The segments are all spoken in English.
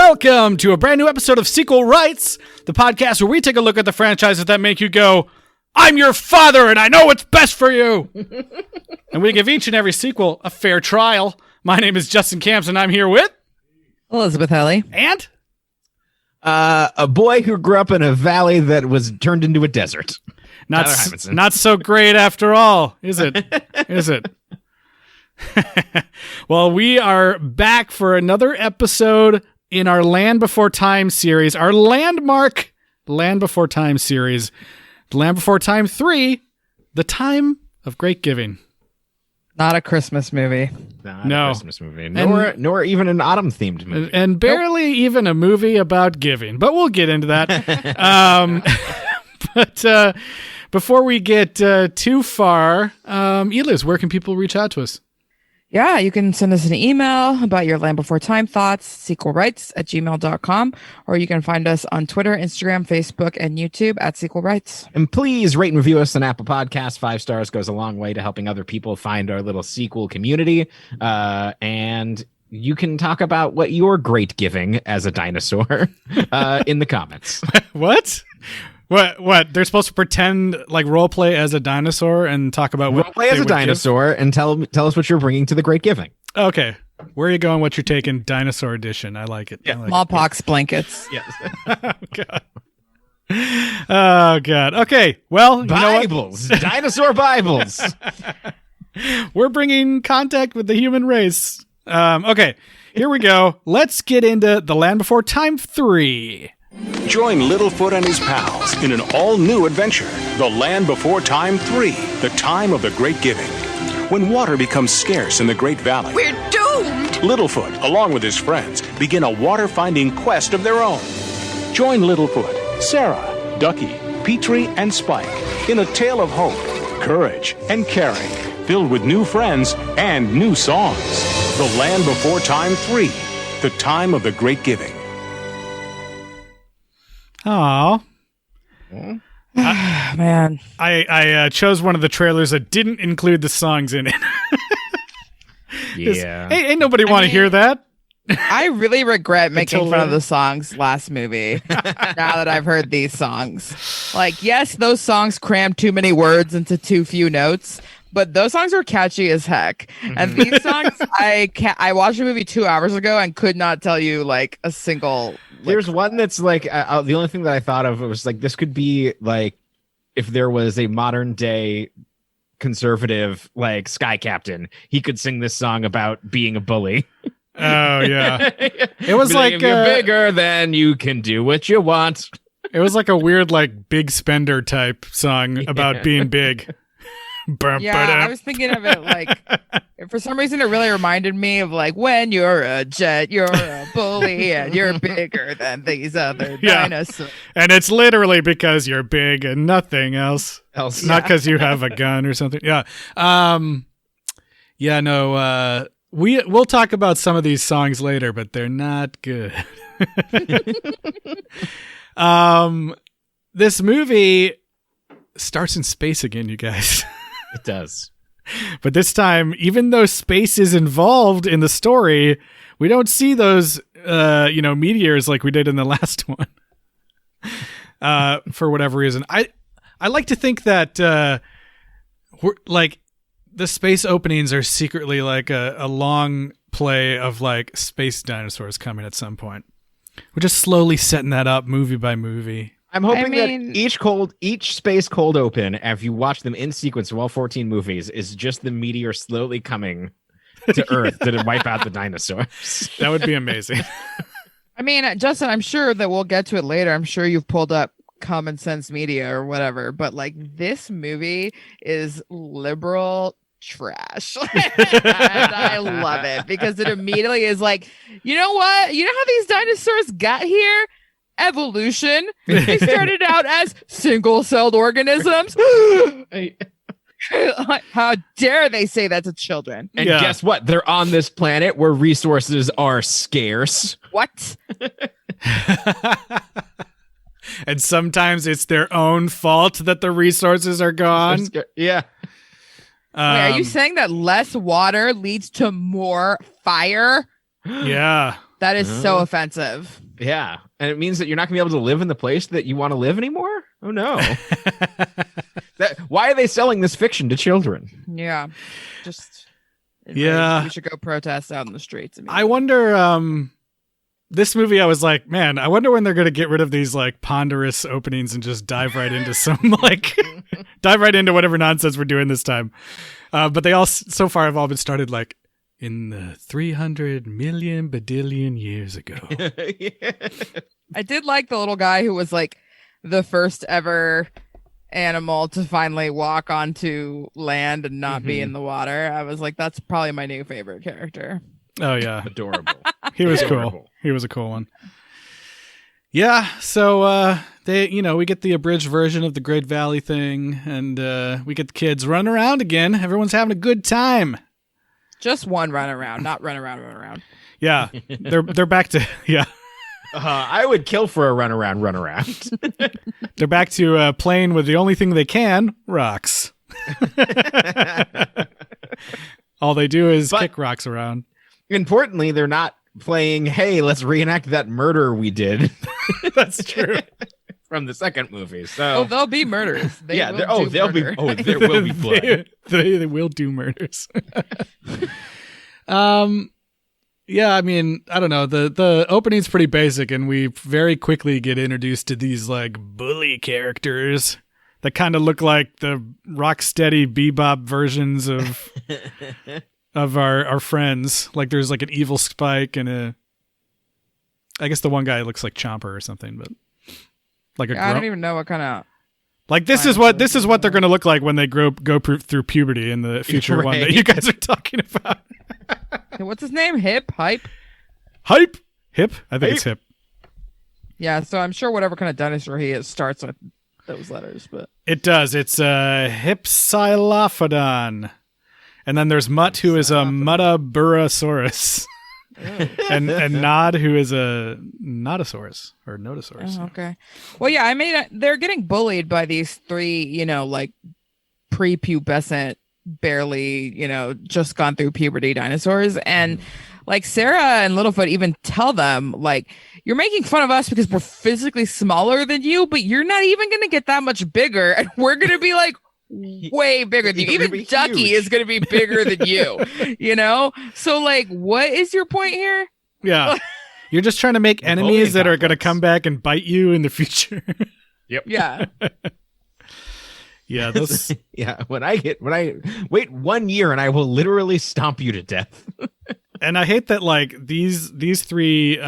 Welcome to a brand new episode of Sequel Rights, the podcast where we take a look at the franchises that make you go, I'm your father and I know what's best for you. And we give each and every sequel a fair trial. My name is Justin Camps and I'm here with... Elizabeth Helly. And... a boy who grew up in a valley that was turned into a desert. Not so great after all, is it? Is it? Well, we are back for another episode in our Land Before Time series, our landmark Land Before Time series, Land Before Time 3, The Time of Great Giving. Not a Christmas movie. No. A Christmas movie. Nor even an autumn-themed movie. And barely even a movie about giving, but we'll get into that. But before we get too far, Eliz, where can people reach out to us? Yeah, you can send us an email about your Land Before Time thoughts, sequelrights@gmail.com, or you can find us on Twitter, Instagram, Facebook, and YouTube at Sequel Rights. And please rate and review us on Apple Podcasts. 5 stars goes a long way to helping other people find our little sequel community. And you can talk about what you're great giving as a dinosaur in the comments. What? What? They're supposed to pretend like role play as a dinosaur and talk about what role play as a dinosaur and tell us what you're bringing to the great giving. Okay, where are you going? What you're taking? Dinosaur edition. I like it. Yeah. Smallpox blankets. Yes. Oh god. Oh god. Okay. Well, Bibles, dinosaur Bibles. We're bringing contact with the human race. Okay. Here we go. Let's get into The Land Before Time 3. Join Littlefoot and his pals in an all-new adventure, The Land Before Time 3, The Time of the Great Giving. When water becomes scarce in the Great Valley, we're doomed! Littlefoot, along with his friends, begin a water-finding quest of their own. Join Littlefoot, Sarah, Ducky, Petrie, and Spike in a tale of hope, courage, and caring, filled with new friends and new songs. The Land Before Time 3, The Time of the Great Giving. Aw. Man. I chose one of the trailers that didn't include the songs in it. Yeah. Hey, ain't nobody want to hear that. I really regret making fun of the songs last movie now that I've heard these songs. Like, yes, those songs crammed too many words into too few notes, but those songs are catchy as heck. And these songs, I watched a movie 2 hours ago and could not tell you like a single. There's one that's like the only thing that I thought of was like this could be like if there was a modern day conservative like Sky Captain, he could sing this song about being a bully. Oh yeah, it was like if you're bigger, then you can do what you want. It was like a weird like big spender type song about being big. Yeah, I was thinking of it like, for some reason, it really reminded me of like when you're a jet, you're a bully, and you're bigger than these other dinosaurs. And it's literally because you're big and nothing else. Not because you have a gun or something. Yeah. We'll talk about some of these songs later, but they're not good. This movie starts in space again, you guys. It does. But this time, even though space is involved in the story, we don't see those, meteors like we did in the last one. For whatever reason. I like to think that, we're like, the space openings are secretly like a long play of like space dinosaurs coming at some point. We're just slowly setting that up movie by movie. I'm hoping that each space cold open, if you watch them in sequence of all 14 movies, is just the meteor slowly coming to Earth to wipe out the dinosaurs. That would be amazing. I mean, Justin, I'm sure that we'll get to it later. I'm sure you've pulled up Common Sense Media or whatever, but like this movie is liberal trash. And I love it because it immediately is like, you know what? You know how these dinosaurs got here? Evolution. They started out as single-celled organisms. How dare they say that to children? And guess what? They're on this planet where resources are scarce. What? And sometimes it's their own fault that the resources are gone. Yeah. Wait, are you saying that less water leads to more fire? Yeah. That is so offensive. Yeah. And it means that you're not going to be able to live in the place that you want to live anymore? Oh, no. Why are they selling this fiction to children? Yeah. Just. Yeah. We should go protest out in the streets. I wonder, this movie, I was like, man, I wonder when they're going to get rid of these like ponderous openings and just dive right into some dive right into whatever nonsense we're doing this time. But they all so far have all been started like in the 300 million badillion years ago. Yeah. I did like the little guy who was like the first ever animal to finally walk onto land and not be in the water. I was like, that's probably my new favorite character. Oh yeah. Adorable. He was cool. He was a cool one. Yeah, so we get the abridged version of the Great Valley thing, and we get the kids running around again. Everyone's having a good time. Just one run around, not run around. Yeah, they're back to I would kill for a run around. They're back to playing with the only thing they can, rocks. All they do is kick rocks around. Importantly, they're not playing, hey, let's reenact that murder we did. That's true. From the second movie. So there'll be murders. there will be blood. They will do murders. Yeah, I mean, I don't know. The opening's pretty basic, and we very quickly get introduced to these like bully characters that kind of look like the Rocksteady Bebop versions of our friends. Like there's like an evil Spike and I guess the one guy looks like Chomper or something, but like I don't even know what kind of. Like this is what they're going to look like when they go through puberty in the future one that you guys are talking about. What's his name? Hip? Hip? I think it's Hip. Yeah, so I'm sure whatever kind of dinosaur he is starts with those letters, but it does. It's Hypsilophodon, and then there's Mutt, who is a Muttaburrasaurus. and Nod, who is a Nodosaurus or Nodosaurus. Oh, okay. Well, yeah, I mean, they're getting bullied by these three, like prepubescent, barely, just gone through puberty dinosaurs. And like Sarah and Littlefoot even tell them, like, you're making fun of us because we're physically smaller than you, but you're not even going to get that much bigger. And we're going to be like, way bigger than you. Even Ducky is going to be bigger than you, So, like, what is your point here? Yeah. You're just trying to make enemies that are going to come back and bite you in the future. Yep. Yeah. Yeah. Those. Yeah. When I wait 1 year and I will literally stomp you to death. And I hate that, like, these three,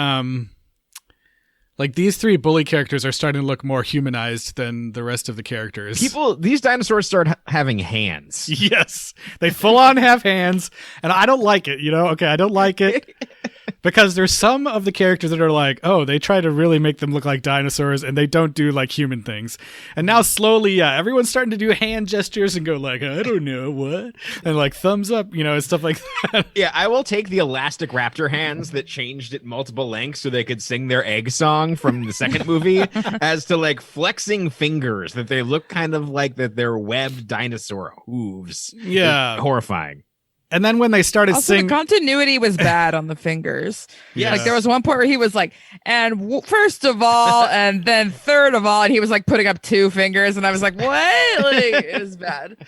these three bully characters are starting to look more humanized than the rest of the characters. These dinosaurs start having hands. Yes. They full on have hands. And I don't like it, Okay, I don't like it. Because there's some of the characters that are like, oh, they try to really make them look like dinosaurs and they don't do like human things. And now slowly, everyone's starting to do hand gestures and go like, I don't know what. And like thumbs up, and stuff like that. Yeah, I will take the elastic raptor hands that changed at multiple lengths so they could sing their egg song from the second movie as to like flexing fingers that they look kind of like that they're webbed dinosaur hooves. Yeah. It's horrifying. And then when they started singing, the continuity was bad on the fingers. Yeah, like there was one point where he was like, and first of all, and then third of all, and he was like putting up two fingers, and I was like, what? Like, it was bad.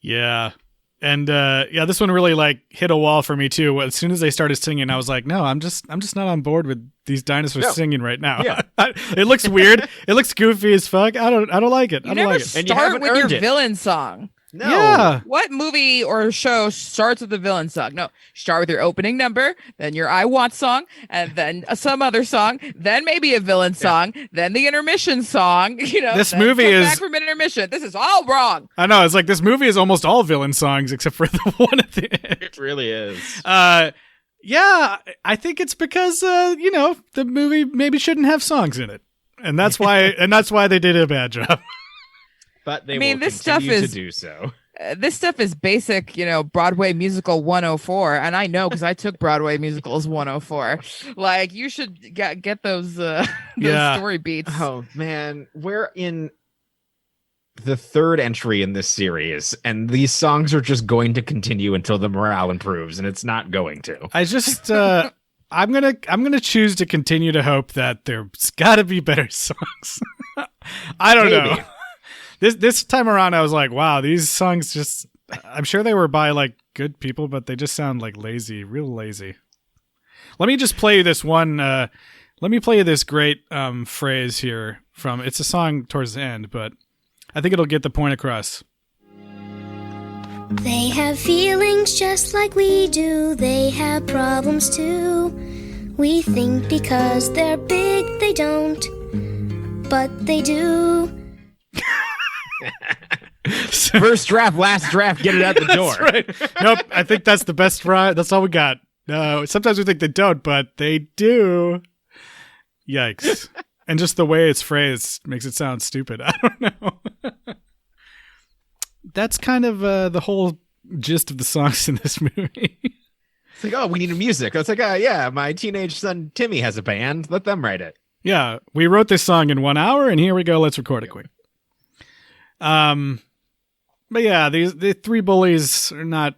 Yeah, and this one really like hit a wall for me too. As soon as they started singing, I was like, no, I'm just not on board with these dinosaurs singing right now. Yeah. It looks weird. It looks goofy as fuck. I don't like it. I don't like it. And you Start haven't with your earned it. villain song. No. Yeah. What movie or show starts with the villain song? No, start with your opening number, then your I Want song, and then some other song, then maybe a villain song, then the intermission song. This then movie come is back from an intermission. This is all wrong. I know. It's like this movie is almost all villain songs except for the one at the end. It really is. Yeah, I think it's because the movie maybe shouldn't have songs in it, and that's why they did a bad job. But they will this continue stuff is to do so. This stuff is basic, Broadway musical 104, and I know because I took Broadway musicals 104. Like you should get those story beats. Oh man, we're in the third entry in this series, and these songs are just going to continue until the morale improves, and it's not going to. I just I'm gonna choose to continue to hope that there's got to be better songs. I don't know. This time around, I was like, wow, these songs just. I'm sure they were by like good people, but they just sound like lazy, real lazy. Let me just play this one. Let me play you this great phrase here from. It's a song towards the end, but I think it'll get the point across. They have feelings just like we do. They have problems too. We think because they're big they don't, but they do. First draft, last draft, get it out the door. That's right. Nope, I think that's the best rhyme. That's all we got. No, sometimes we think they don't, but they do. Yikes. And just the way it's phrased makes it sound stupid. I don't know. That's kind of the whole gist of the songs in this movie. It's like, oh, we need a music. It's like, yeah, my teenage son Timmy has a band. Let them write it. Yeah, we wrote this song in 1 hour, and here we go. Let's record it quick. But yeah, the three bullies are not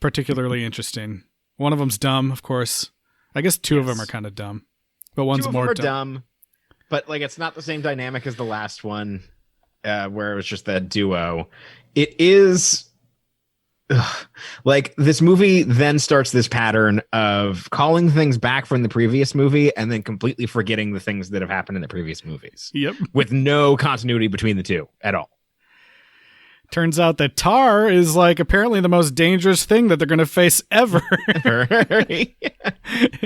particularly interesting. One of them's dumb, of course. I guess two of them are kind of dumb, but one's more dumb. But like, it's not the same dynamic as the last one, where it was just that duo. It is like this movie then starts this pattern of calling things back from the previous movie and then completely forgetting the things that have happened in the previous movies. Yep. With no continuity between the two at all. Turns out that tar is like apparently the most dangerous thing that they're going to face ever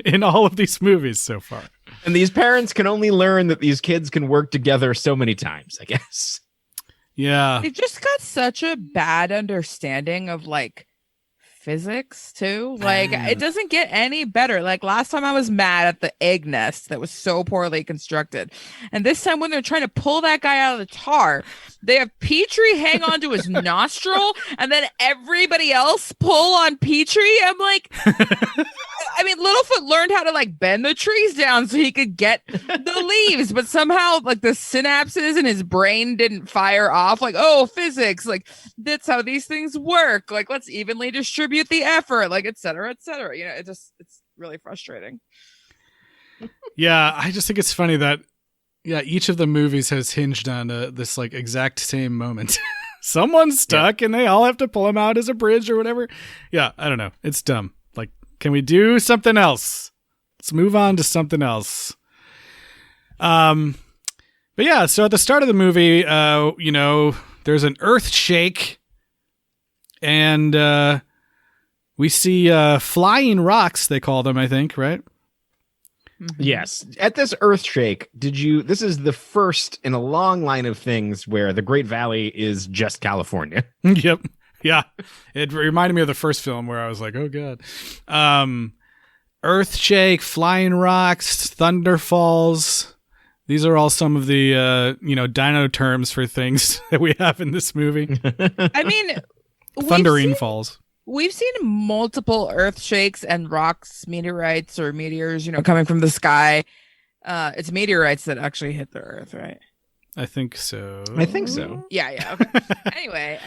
in all of these movies so far. And these parents can only learn that these kids can work together so many times, I guess. Yeah. They've just got such a bad understanding of like physics too. Like it doesn't get any better. Like last time I was mad at the egg nest that was so poorly constructed. And this time when they're trying to pull that guy out of the tar, they have Petrie hang on to his nostril and then everybody else pull on Petrie. I'm like, I mean, Littlefoot learned how to like bend the trees down so he could get the leaves, but somehow like the synapses in his brain didn't fire off. Like, oh, physics, like that's how these things work. Like, let's evenly distribute the effort, like, et cetera, et cetera. You know, it's really frustrating. Yeah, I just think it's funny that each of the movies has hinged on this like exact same moment. Someone's stuck and they all have to pull him out as a bridge or whatever. Yeah, I don't know. It's dumb. Like, can we do something else? Let's move on to something else. But yeah, so at the start of the movie, there's an earth shake and we see flying rocks, they call them, I think, right? Yes. At this earth shake, this is the first in a long line of things where the Great Valley is just California. Yep. Yeah. It reminded me of the first film where I was like, oh God. Earth shake, flying rocks, thunder falls. These are all some of the, dino terms for things that we have in this movie. I mean, thundering falls. We've seen multiple earth shakes and rocks, meteorites or meteors, coming from the sky. It's meteorites that actually hit the earth, right? I think so. Yeah. Okay. Anyway,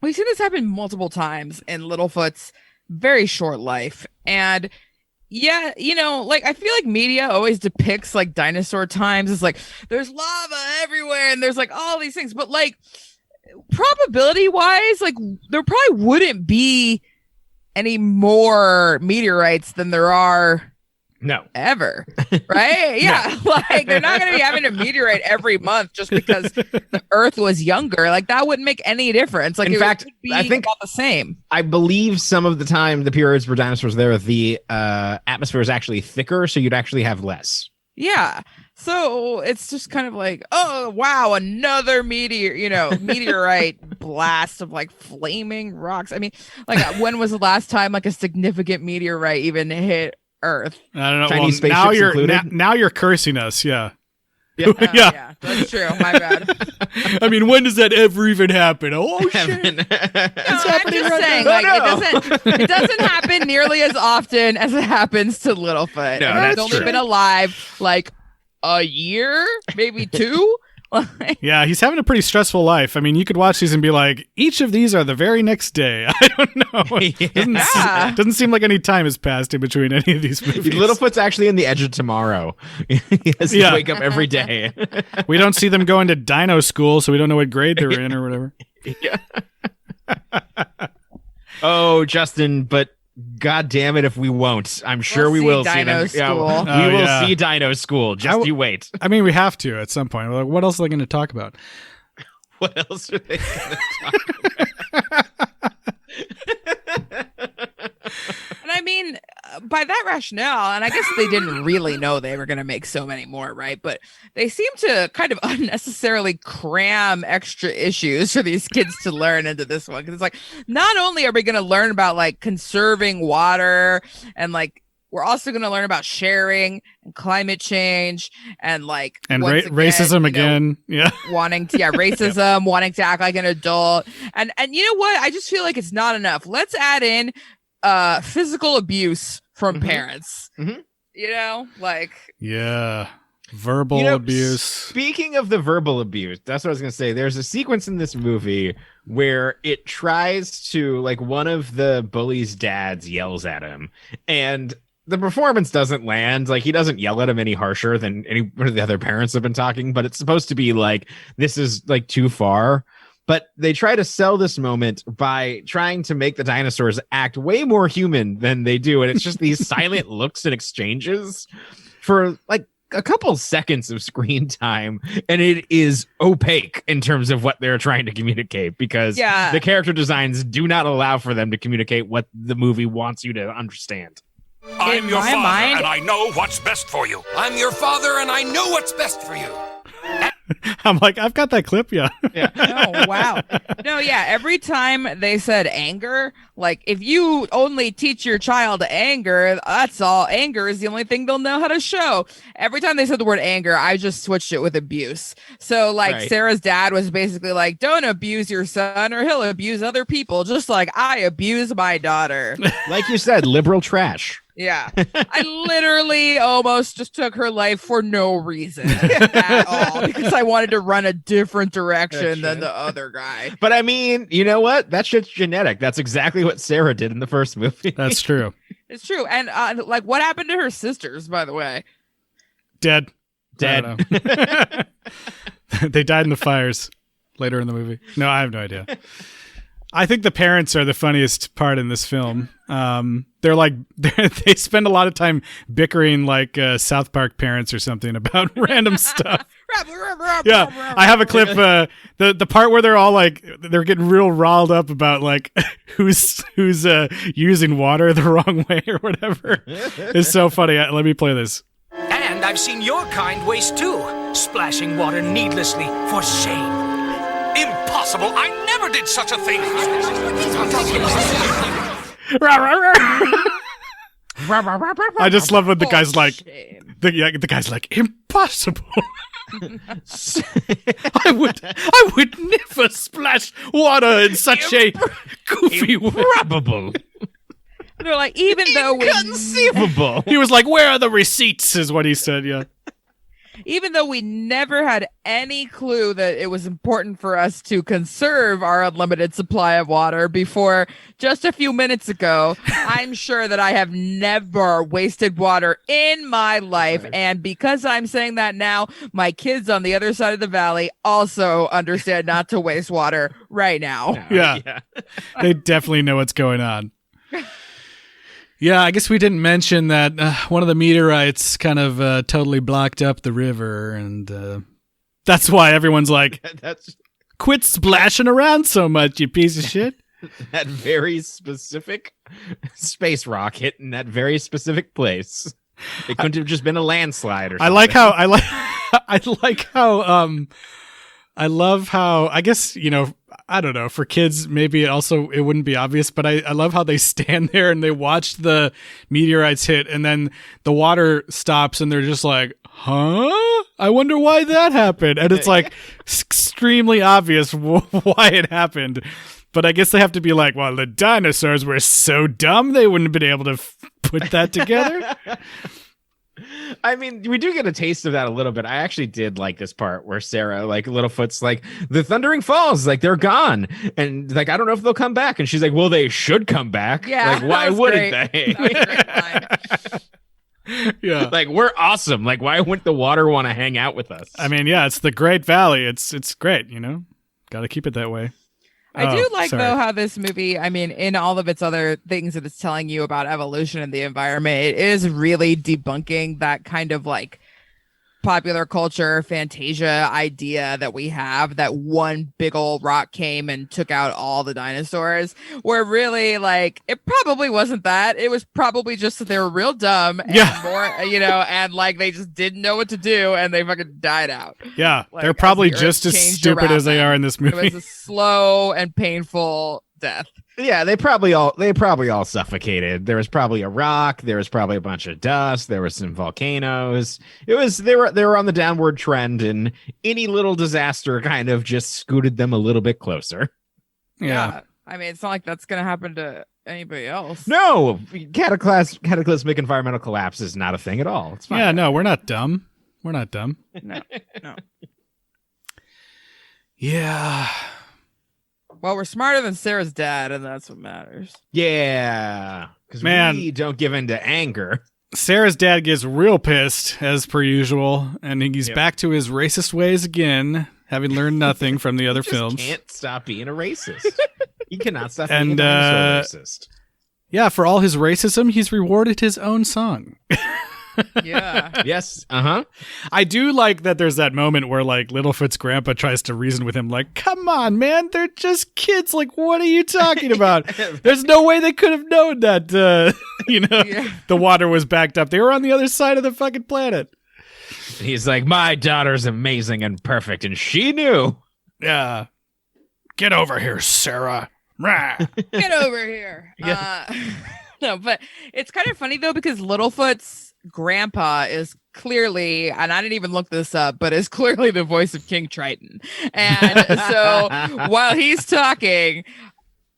we've seen this happen multiple times in Littlefoot's very short life. And yeah, I feel like media always depicts like dinosaur times as like there's lava everywhere and there's like all these things. But like, probability wise, like there probably wouldn't be any more meteorites than there are ever, right? Yeah. Like they're not going to be having a meteorite every month just because the earth was younger. Like that wouldn't make any difference. Like in fact, I think about the same. I believe some of the time the periods where dinosaurs there, the atmosphere is actually thicker, so you'd actually have less. Yeah. So it's just kind of like, oh, wow, another meteorite blast of like flaming rocks. I mean, like when was the last time like a significant meteorite even hit Earth? I don't know. Chinese now spaceships now you're cursing us. Yeah. Yeah, that's true. My bad. I mean, when does that ever even happen? Oh shit! It's happening right saying, now. Like, it doesn't happen nearly as often as it happens to Littlefoot. No, He's only been alive like a year, maybe two. Like, Yeah, he's having a pretty stressful life. I mean, you could watch these and be like, each of these are the very next day. I don't know. Yeah. Doesn't seem like any time has passed in between any of these movies. Littlefoot's actually in the edge of tomorrow. He has to wake up every day. We don't see them going to dino school, so we don't know what grade they're in or whatever. Yeah. Oh, Justin, but God damn it if we won't. I'm sure we will see Dino them. School. We will see Dino School. Just you wait. I mean, we have to at some point. We're like, what else are they going to talk about? What else are they going to talk about? And I mean, by that rationale, and I guess they didn't really know they were going to make so many more, right? But they seem to kind of unnecessarily cram extra issues for these kids to learn into this one. Because it's like, not only are we going to learn about like conserving water and like, we're also going to learn about sharing and climate change and like racism again. Yeah. Racism, wanting to act like an adult. And you know what? I just feel like it's not enough. Let's add in physical abuse from parents. Mm-hmm. You know, like verbal abuse. Speaking of the verbal abuse, that's what I was going to say. There's a sequence in this movie where it tries to, like, one of the bully's dads yells at him, and the performance doesn't land. Like, he doesn't yell at him any harsher than any of the other parents have been talking, but it's supposed to be like, this is like too far. But they try to sell this moment by trying to make the dinosaurs act way more human than they do. And it's just these silent looks and exchanges for like a couple seconds of screen time. And it is opaque in terms of what they're trying to communicate, because the character designs do not allow for them to communicate what the movie wants you to understand. I'm your father, and I know what's best for you. I'm your father, and I know what's best for you. I'm like, I've got that clip, yeah. Oh, wow. No, yeah, every time they said anger, like, if you only teach your child anger, that's all. Anger is the only thing they'll know how to show. Every time they said the word anger, I just switched it with abuse. So, like, Sarah's dad was basically like, don't abuse your son or he'll abuse other people, just like I abuse my daughter. Like you said, liberal trash. Yeah. I literally almost just took her life for no reason at all, because I wanted to run a different direction than the other guy. But I mean, you know what? That shit's genetic. That's exactly what Sarah did in the first movie. That's true. It's true. And like, what happened to her sisters, by the way? Dead. Dead. They died in the fires later in the movie. No, I have no idea. I think the parents are the funniest part in this film. They're like, they spend a lot of time bickering like South Park parents or something about random stuff. Yeah, I have a clip. The part where they're all like, they're getting real riled up about like who's using water the wrong way or whatever. It's so funny. Let me play this. And I've seen your kind waste too, splashing water needlessly for shame. Impossible! I never did such a thing! I just love when the guy's like, the guy's like, impossible. I would never splash water in such a goofy way. Improbable. They're like, even though Inconceivable. He was like, where are the receipts, is what he said, yeah. Even though we never had any clue that it was important for us to conserve our unlimited supply of water before just a few minutes ago, I'm sure that I have never wasted water in my life. Right. And because I'm saying that now, my kids on the other side of the valley also understand not to waste water right now. Yeah. They definitely know what's going on. Yeah, I guess we didn't mention that one of the meteorites kind of totally blocked up the river, and that's why everyone's like, quit splashing around so much, you piece of shit. That very specific space rock hit in that very specific place. It couldn't have just been a landslide or something. I love how, I guess, you know, I don't know, for kids, maybe it wouldn't be obvious, but I love how they stand there and they watch the meteorites hit and then the water stops and they're just like, huh? I wonder why that happened. And it's like extremely obvious why it happened. But I guess they have to be like, well, the dinosaurs were so dumb they wouldn't have been able to put that together. I mean, we do get a taste of that a little bit. I actually did like this part where Sarah, like, Littlefoot's like, the Thundering Falls, like, they're gone. And, like, I don't know if they'll come back. And she's like, well, they should come back. Yeah, like, why wouldn't they? That was a great line. Yeah. Like, we're awesome. Like, why wouldn't the water want to hang out with us? I mean, yeah, it's the Great Valley. It's great, you know? Got to keep it that way. I do like, sorry. though, how this movie, I mean, in all of its other things that it's telling you about evolution and the environment, it is really debunking that kind of like popular culture fantasia idea that we have, that one big old rock came and took out all the dinosaurs, where really, like, it probably wasn't that. It was probably just that they were real dumb and more, you know, and like they just didn't know what to do and they fucking died out. Yeah, Like, they're as probably the earth just as changed stupid around as they them. are in this It movie. was a slow and painful death. Yeah, they probably all suffocated. There was probably a rock. There was probably a bunch of dust. There were some volcanoes. They were on the downward trend, and any little disaster kind of just scooted them a little bit closer. Yeah. I mean, it's not like that's going to happen to anybody else. No, cataclysmic environmental collapse is not a thing at all. It's fine. Yeah, no, we're not dumb. We're not dumb. No. Yeah. Well, we're smarter than Sarah's dad, and that's what matters. Yeah, because Man. we don't give in to anger. Sarah's dad gets real pissed, as per usual, and he's back to his racist ways again, having learned nothing from the other Just films. can't stop being a racist. He cannot stop And, being a dinosaur racist. Yeah, for all his racism, he's rewarded his own song. Yeah. Yes, uh-huh. I do like that there's that moment where, like, Littlefoot's grandpa tries to reason with him, like, come on, man, they're just kids. Like, what are you talking about? There's no way they could have known that, the water was backed up. They were on the other side of the fucking planet. He's like, my daughter's amazing and perfect, and she knew. Yeah. Get over here, Sarah. Rah. Get over here. No, but it's kind of funny, though, because Littlefoot's grandpa is clearly, and I didn't even look this up, but is clearly the voice of King Triton. And so while he's talking,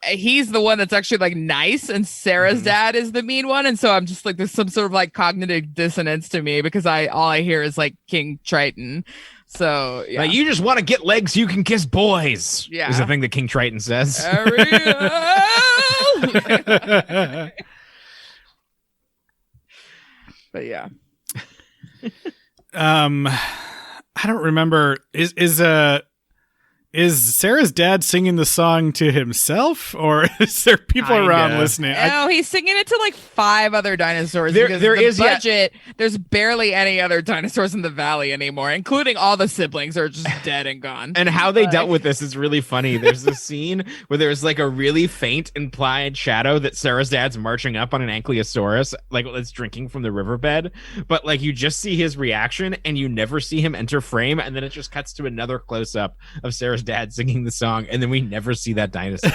he's the one that's actually like nice, and Sarah's dad is the mean one. And so I'm just like, there's some sort of like cognitive dissonance to me because all I hear is like King Triton. So yeah. Like, you just want to get legs so you can kiss boys. Yeah. Is the thing that King Triton says. Ariel! But yeah. I don't remember. Is Sarah's dad singing the song to himself, or is there people around listening? No, he's singing it to like 5 other dinosaurs. There because is, the yeah. budget. There's barely any other dinosaurs in the valley anymore, including all the siblings are just dead and gone. And how they dealt with this is really funny. There's a scene where there's like a really faint implied shadow that Sarah's dad's marching up on an ankylosaurus, like it's drinking from the riverbed. But like you just see his reaction and you never see him enter frame. And then it just cuts to another close up of Sarah's dad singing the song. And then we never see that dinosaur.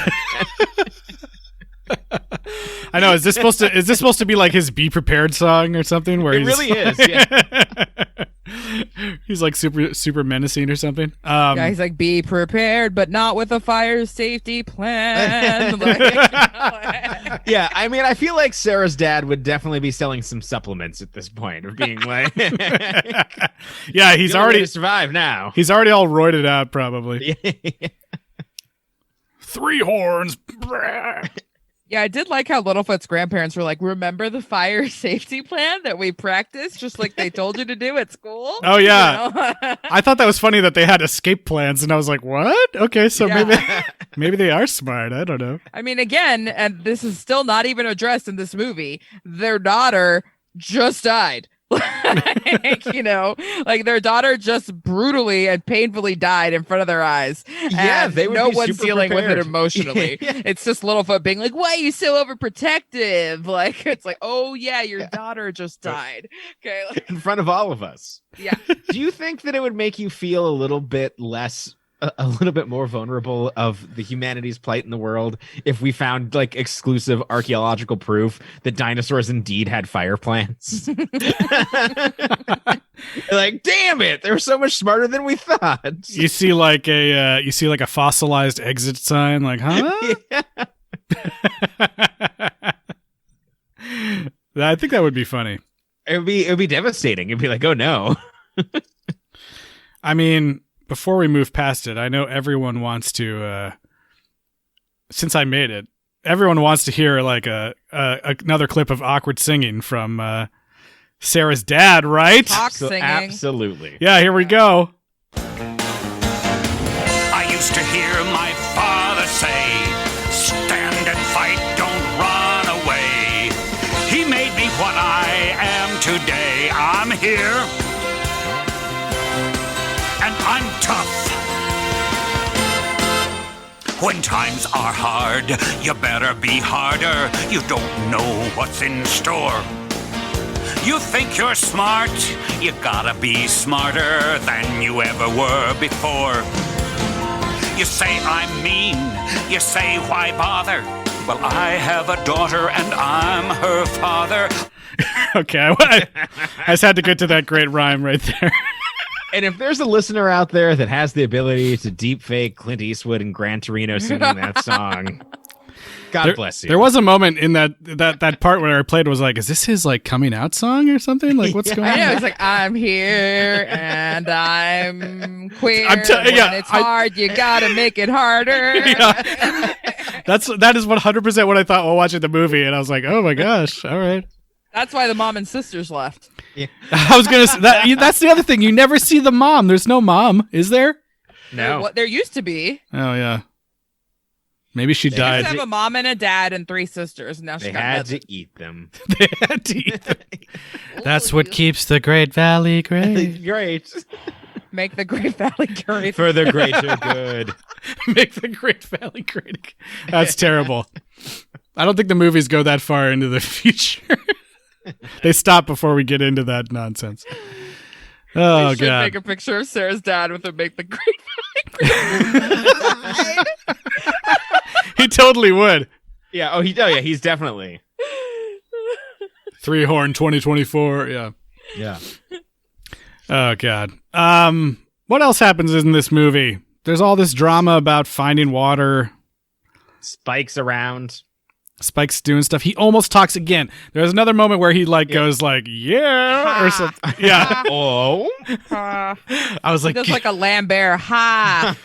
I know. Is this supposed to be like his "Be Prepared" song or something? Where It really is. Yeah. He's like super menacing or something. Yeah, he's like, be prepared, but not with a fire safety plan. Yeah, I mean, I feel like Sarah's dad would definitely be selling some supplements at this point of being like, yeah, he's already to survive now. He's already all roided out, probably. 3 horns. Yeah, I did like how Littlefoot's grandparents were like, remember the fire safety plan that we practiced just like they told you to do at school? Oh, yeah. You know? I thought that was funny that they had escape plans, and I was like, what? Okay, so maybe they are smart. I don't know. I mean, again, and this is still not even addressed in this movie, their daughter just died. Like, you know, like their daughter just brutally and painfully died in front of their eyes. Yeah, and they would no be one's super dealing with prepared. it emotionally. It's just Littlefoot being like, why are you so overprotective? Like, it's like, oh yeah, your daughter just died. Okay. Like, In front of all of us. yeah. Do you think that it would make you feel a little bit less, a little bit more vulnerable of the humanity's plight in the world if we found like exclusive archaeological proof that dinosaurs indeed had fire plants? Like, damn it, they were so much smarter than we thought. You see like a fossilized exit sign, like, huh? Yeah. I think that would be funny. It would be devastating. It'd be like, oh no. I mean, before we move past it, I know everyone wants to. Since I made it, everyone wants to hear like another clip of awkward singing from Sarah's dad, right? Talk singing. Absolutely. Yeah, here we go. I used to hear my father say, stand and fight, don't run away. He made me what I am today. I'm here, and I'm tough. When times are hard, you better be harder. You don't know what's in store. You think you're smart, you gotta be smarter than you ever were before. You say I'm mean, you say why bother? Well, I have a daughter and I'm her father. Okay, I just had to get to that great rhyme right there. And if there's a listener out there that has the ability to deep fake Clint Eastwood and Gran Torino singing that song, God bless you. There was a moment in that part where I played was like, is this his like coming out song or something? Like, what's going on? I know, it's like, I'm here and I'm queer. When it's hard, you gotta make it harder. Yeah. That is 100% what I thought while watching the movie, and I was like, oh my gosh, all right. That's why the mom and sisters left. Yeah. I was gonna say that's the other thing. You never see the mom. There's no mom, is there? No. There used to be. Oh yeah. Maybe she They died. used to have a mom and a dad and 3 sisters. And now she They got had nothing. to eat them. They had to eat them. That's what keeps the Great Valley great. Great. Make the Great Valley great. For the greater good. Make the Great Valley great. That's terrible. I don't think the movies go that far into the future. They stop before we get into that nonsense. Oh, We should God. make a picture of Sarah's dad with a Make the Great Valley great. He totally would. Yeah. Yeah. He's definitely. 3-horn 2024. Yeah. Yeah. Oh, God. What else happens in this movie? There's all this drama about finding water. Spike's around. Spike's doing stuff. He almost talks again. There's another moment where he goes like, yeah, or something. Yeah. Oh. I was like, Just like a Lambert. Ha.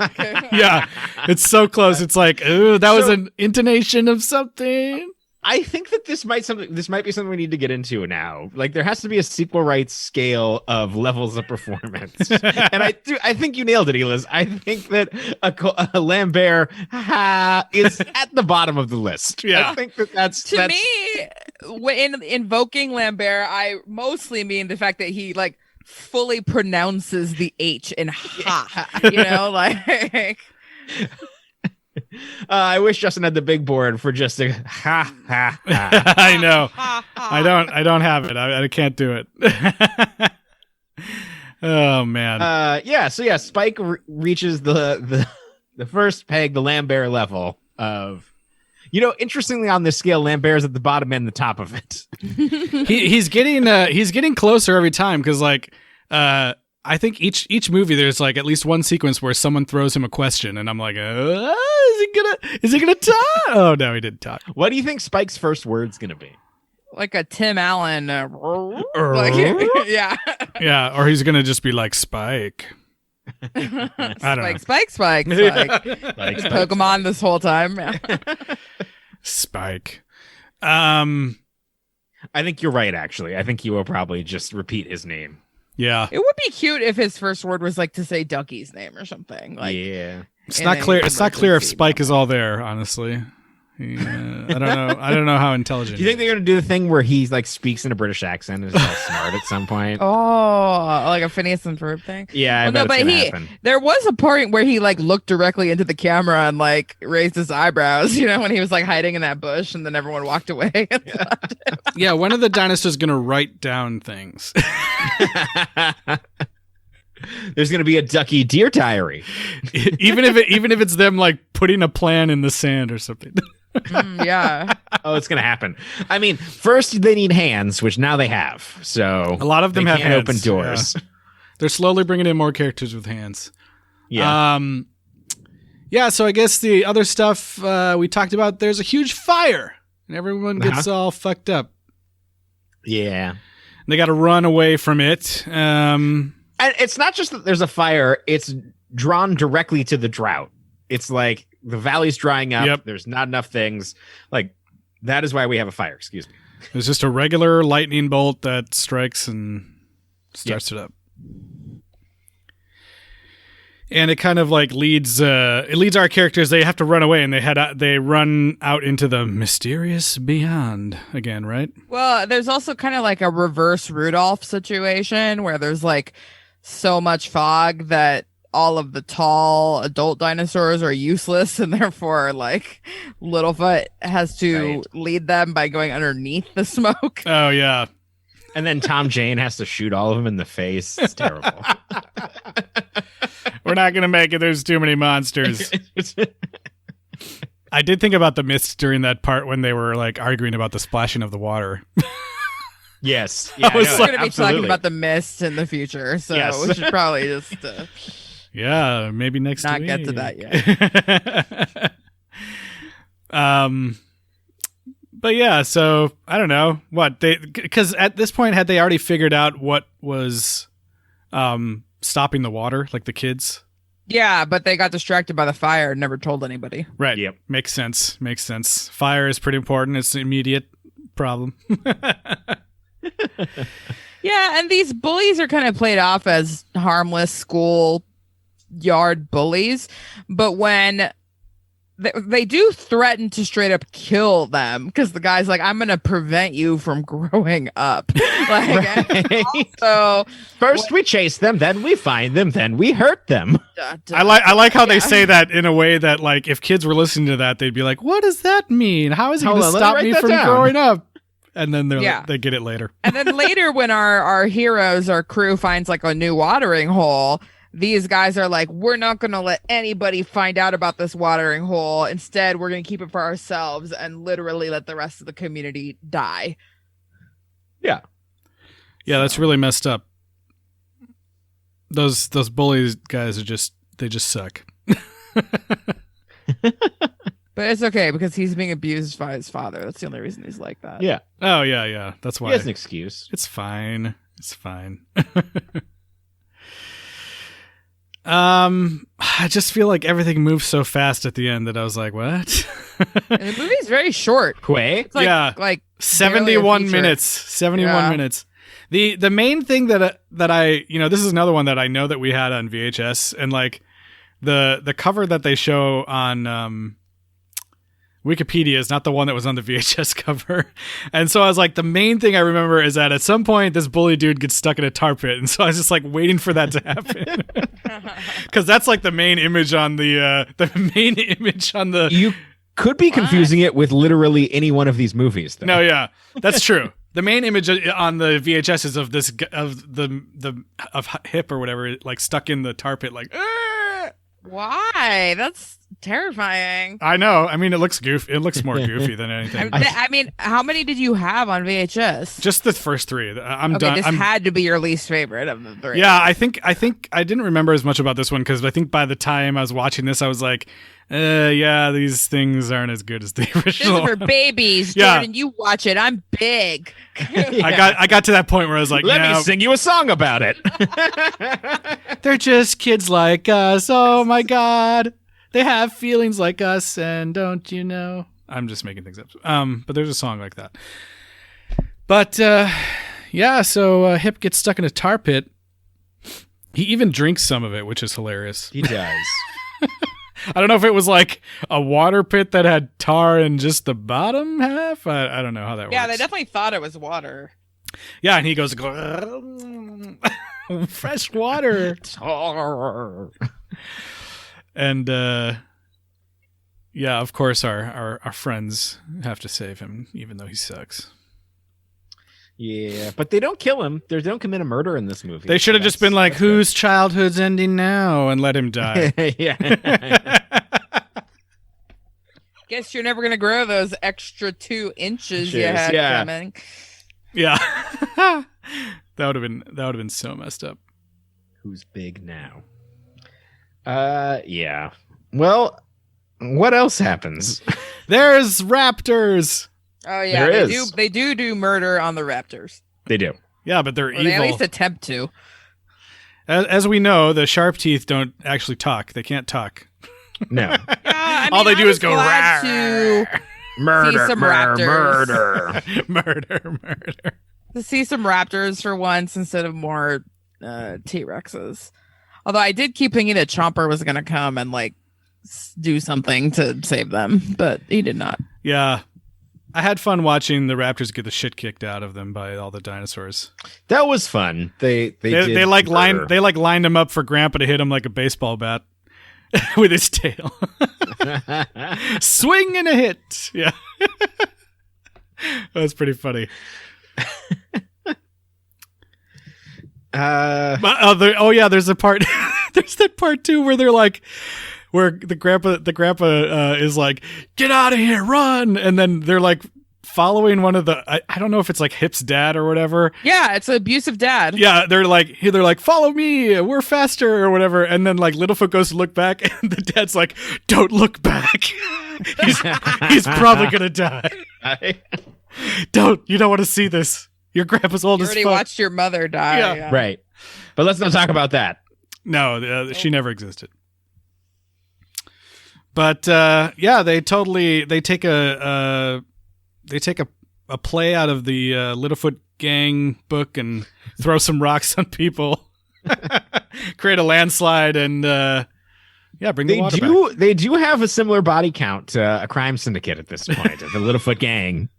yeah, it's so close. It's like, ooh, that was an intonation of something. I think that this might be something we need to get into now. Like, there has to be a sequel rights scale of levels of performance, and I think you nailed it, Eliz. I think that a Lambert is at the bottom of the list. Yeah. I think that's To me, in invoking Lambert, I mostly mean the fact that he like fully pronounces the H in ha. You know, like. I wish Justin had the big board for just a ha ha ha. I know. I don't have it. I can't do it. Oh man. So Spike reaches the first peg, the Lambert level of. You know, interestingly, on this scale, Lambert's at the bottom and the top of it. he's getting closer every time because like I think each movie there's like at least one sequence where someone throws him a question and I'm like, is he gonna talk? Oh no, he didn't talk. What do you think Spike's first word's gonna be? Like a Tim Allen, like, yeah, Yeah, or he's gonna just be like Spike. I don't know. Spike. Pokemon this whole time. Spike. I think you're right. Actually, I think he will probably just repeat his name. Yeah, It would be cute if his first word was like to say Ducky's name or something. Like, yeah, it's in not a clear. It's not clear if emergency Spike moment. is all there. Honestly, yeah, I don't know. I don't know how intelligent. Do you think they're gonna do the thing where he like speaks in a British accent and is all smart at some point? Oh, like a Phineas and Ferb thing. Yeah, I Well, bet it's gonna happen. there was a point where he like looked directly into the camera and like raised his eyebrows, you know, when he was like hiding in that bush, and then everyone walked away. And left him. Yeah, when are the dinosaurs gonna write down things? There's gonna be a Ducky Deer Diary. even if it's them like putting a plan in the sand or something. Yeah. Oh, it's gonna happen. I mean, first they need hands, which now they have. So A lot of them they have can't hands, open doors. They're slowly bringing in more characters with hands. Yeah. Yeah, so I guess the other stuff we talked about, there's a huge fire and everyone gets all fucked up. Yeah. They got to run away from it. And it's not just that there's a fire, it's drawn directly to the drought. It's like the valley's drying up. Yep. There's not enough things. Like, that is why we have a fire. Excuse me. It's just a regular lightning bolt that strikes and starts it up. And it kind of like leads our characters. They have to run away, and they run out into the mysterious beyond again, right? Well, there's also kind of like a reverse Rudolph situation where there's like so much fog that all of the tall adult dinosaurs are useless, and therefore like Littlefoot has to lead them by going underneath the smoke. Oh yeah. And then Tom Jane has to shoot all of them in the face. It's terrible. We're not going to make it. There's too many monsters. I did think about the mist during that part when they were like arguing about the splashing of the water. Yes. Yeah, We're going to be talking about the mist in the future, so Yes. we should probably just yeah, maybe next not week. get to that yet. But yeah, so I don't know what because at this point had they already figured out what was stopping the water, like the kids? Yeah, but they got distracted by the fire and never told anybody. Right. Yep. Makes sense. Fire is pretty important. It's an immediate problem. Yeah, and these bullies are kind of played off as harmless school yard bullies, but when they do threaten to straight up kill them because the guy's like, I'm going to prevent you from growing up. Like, also, first we chase them, then we find them, then we hurt them. I like how they say that in a way that like if kids were listening to that, they'd be like, what does that mean? How is it going to stop me from growing up? And then they get it later. And then later when our heroes, our crew finds like a new watering hole, these guys are like, we're not going to let anybody find out about this watering hole. Instead, we're going to keep it for ourselves and literally let the rest of the community die. Yeah. Yeah, that's really messed up. Those bullies guys they just suck. But it's okay because he's being abused by his father. That's the only reason he's like that. Yeah. Oh, yeah. That's why. He has an excuse. It's fine. I just feel like everything moves so fast at the end that I was like, what? And the movie's very short. Quay? It's like 71 minutes. 71 minutes. The main thing that I, this is another one that I know that we had on VHS, and like the cover that they show on Wikipedia is not the one that was on the VHS cover. And so I was like, the main thing I remember is that at some point this bully dude gets stuck in a tar pit. And so I was just like waiting for that to happen. Cause that's like the main image on the You could be confusing it with literally any one of these movies, though. No, yeah, that's true. The main image on the VHS is of this of Hip or whatever, like stuck in the tar pit, like. Why? That's terrifying. I know. I mean, it looks goofy. It looks more goofy than anything. I mean, how many did you have on VHS? Just the first three. I'm done. This had to be your least favorite of the three. Yeah, I think I didn't remember as much about this one because I think by the time I was watching this, I was like, yeah, these things aren't as good as the original. This is for babies. Yeah. Jordan, you watch it. I'm big. I got to that point where I was like, let me sing you a song about it. They're just kids like us. Oh my God. They have feelings like us, and don't you know? I'm just making things up. But there's a song like that. But yeah, so Hip gets stuck in a tar pit. He even drinks some of it, which is hilarious. He does. I don't know if it was like a water pit that had tar in just the bottom half. I don't know how that works. Yeah, they definitely thought it was water. Yeah, and he goes, fresh water. And yeah, of course, our friends have to save him, even though he sucks. Yeah, but they don't kill him. They don't commit a murder in this movie. They should have just been like, whose childhood's ending now, and let him die. Yeah. Guess you're never gonna grow those extra 2 inches you Cheers, had yeah. coming. Yeah. that would have been so messed up. Who's big now? Yeah. Well, what else happens? There's raptors. Oh yeah, There they is. do murder on the raptors. They do. Yeah, but they're Or they at evil. least attempt to. As we know, the sharp teeth don't actually talk. They can't talk. No. Yeah, I All they do I is was go glad rawr. to Murder, see some murder, raptors. murder. murder. To see some raptors for once instead of more T-Rexes. Although I did keep thinking that Chomper was going to come and like do something to save them, but he did not. Yeah. I had fun watching the raptors get the shit kicked out of them by all the dinosaurs. That was fun. They lined him up for Grandpa to hit him like a baseball bat with his tail. Swing and a hit. Yeah. That was pretty funny. There's a part there's that part too where they're like where the grandpa is like, get out of here, run, and then they're like following one of the I don't know if it's like Hip's dad or whatever. Yeah, it's an abusive dad. Yeah, they're like follow me, we're faster or whatever, and then like Littlefoot goes to look back and the dad's like, don't look back. he's probably gonna die. You don't want to see this. Your grandpa's old You as already fuck. watched your mother die. Yeah. Yeah. Right. But let's not talk about that. No, she never existed. But they take a play out of the Littlefoot gang book and throw some rocks on people, create a landslide, and bring the water back. They do have a similar body count to a crime syndicate at this point. The Littlefoot gang.